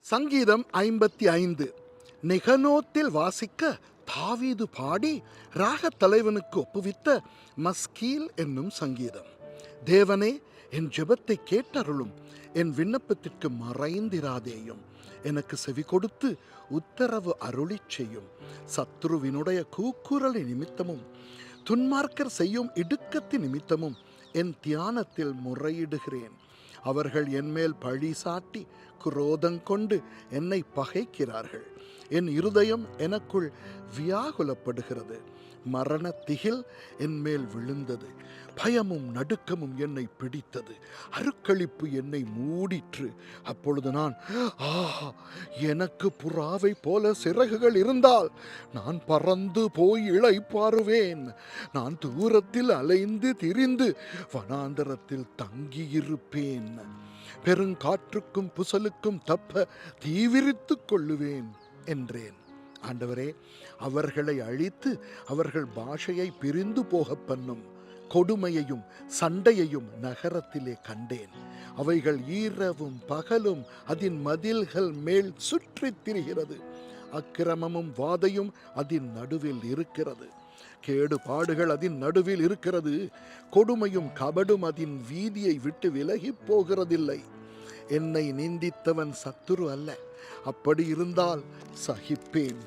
சங்கீதம் 55. நிகனோத்தில் வாசிக்க தாவீது பாடி ராகத் தலைவனுக்கு ஒப்புவித்த மஸ்கீல் என்னும் சங்கீதம். தேவனே, என் ஜெபத்தை கேட்டருளும், என் விண்ணப்பத்திற்கு மறைந்திராதேயும். எனக்கு செவி கொடுத்து உத்தரவு அருளிச் செய்யும். சத்ருவினுடைய கூக்குரலை நிமித்தமும் துன்மார்க்கர் செய்யும் இடுக்கத்தின் நிமித்தமும் என் தியானத்தில் முறையிடுகிறேன். அவர்கள் என்மேல் பழி சாட்டி குரோதங்கொண்டு என்னை பகைக்கிறார்கள். என் இருதயம் எனக்குள் வியாகுலப்படுகிறது. மரண திகில் என்மேல் விழுந்தது. பயமும் நடுக்கமும் என்னை பிடித்தது. அருக்களிப்பு என்னை மூடிற்று. அப்பொழுது நான், எனக்கு புறாவை போல சிறகுகள் இருந்தால் நான் பறந்து போய் இளைப்பாறுவேன். நான் தூரத்தில் அலைந்து திரிந்து வனாந்தரத்தில் தங்கியிருப்பேன். பெருங்காற்றுக்கும் புசலுக்கும் தப்ப தீவிரித்துக் கொள்ளுவேன் என்றேன். ஆண்டவரே, அவர்களை அழித்து அவர்கள் பாஷையை பிரிந்து போக பண்ணும். கொடுமையையும் சண்டையையும் நகரத்திலே கண்டேன். அவைகள் இரவும் பகலும் அதன் மதில்கள் மேல் சுற்றித் திரிகிறது. அக்கிரமமும் வாதையும் அதன் நடுவில் இருக்கிறது. கேடுபாடுகள் அதன் நடுவில் இருக்கிறது. கொடுமையும் கபடும் அதன் வீதியை விட்டு விலகி போகிறதில்லை. என்னை நிந்தித்தவன் சத்துரு அல்ல. அப்படி இருந்தால் சகிப்பேன்.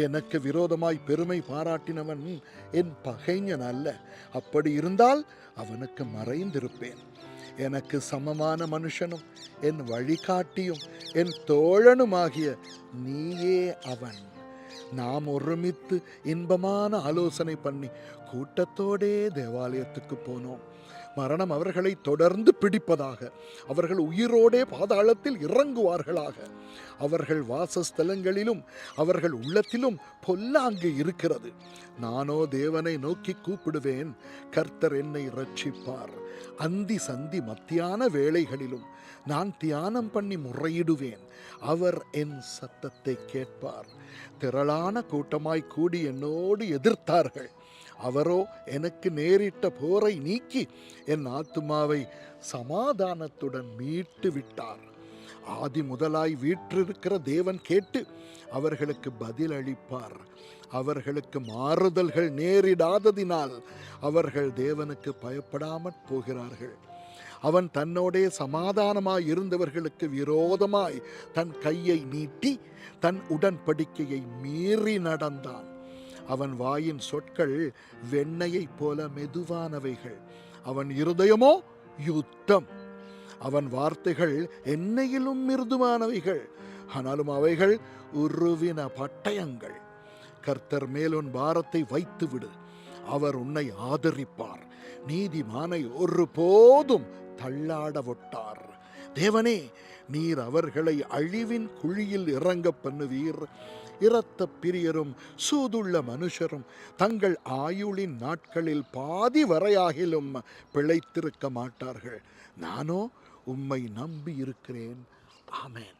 எனக்கு விரோதமாய் பெருமை பாராட்டினவன் என் பகைஞன் அல்ல. அப்படி இருந்தால் அவனுக்கு மறைந்திருப்பேன். எனக்கு சமமான மனுஷனும் என் வழிகாட்டியும் என் தோழனுமாகிய நீயே அவன். நாம் ஒருமித்து இன்பமான ஆலோசனை பண்ணி கூட்டத்தோடே தேவாலயத்துக்கு போனோம். மரணம் அவர்களை தொடர்ந்து பிடிப்பதாக. அவர்கள் உயிரோடே பாதாளத்தில் இறங்குவார்களாக. அவர்கள் வாசஸ்தலங்களிலும் அவர்கள் உள்ளத்திலும் பொல்லாங்கு இருக்கிறது. நானோ தேவனை நோக்கி கூப்பிடுவேன். கர்த்தர் என்னை இரட்சிப்பார். அந்தி சந்தி மத்தியான வேளைகளிலும் நான் தியானம் பண்ணி முறையிடுவேன். அவர் என் சத்தத்தை கேட்பார். திரளான கூட்டமாய் கூடி என்னோடு எதிர்த்தார்கள். அவரோ எனக்கு நேரிட்ட போரை நீக்கி என் ஆத்துமாவை சமாதானத்துடன் மீட்டு விட்டார். ஆதி முதலாய் வீற்றிருக்கிற தேவன் கேட்டு அவர்களுக்கு பதில் அளிப்பார். அவர்களுக்கு மாறுதல்கள் நேரிடாததினால் அவர்கள் தேவனுக்கு பயப்படாமற் போகிறார்கள். அவன் தன்னோடே சமாதானமாய் இருந்தவர்களுக்கு விரோதமாய் தன் கையை நீட்டி தன் உடன்படிக்கையை மீறி நடந்தான். அவன் வாயின் சொற்கள் வெண்ணையைப் போல மெதுவானவைகள். அவன் இருதயமோ யுத்தம். அவன் வார்த்தைகள் எண்ணெயிலும் மிருதுவானவைகள். ஆனாலும் அவைகள் உருவின பட்டயங்கள். கர்த்தர் மேல் உன் பாரத்தை வைத்து விடு. அவர் உன்னை ஆதரிப்பார். நீதிமானை ஒருபோதும் தள்ளாட ஒட்டார். தேவனே, நீர் அவர்களை அழிவின் குழியில் இறங்க பண்ணுவீர். இரத்த பிரியரும் சூதுள்ள மனுஷரும் தங்கள் ஆயுளின் நாட்களில் பாதி வரையாகிலும் பிழைத்திருக்க மாட்டார்கள். நானோ உம்மை நம்பி இருக்கிறேன். ஆமென்.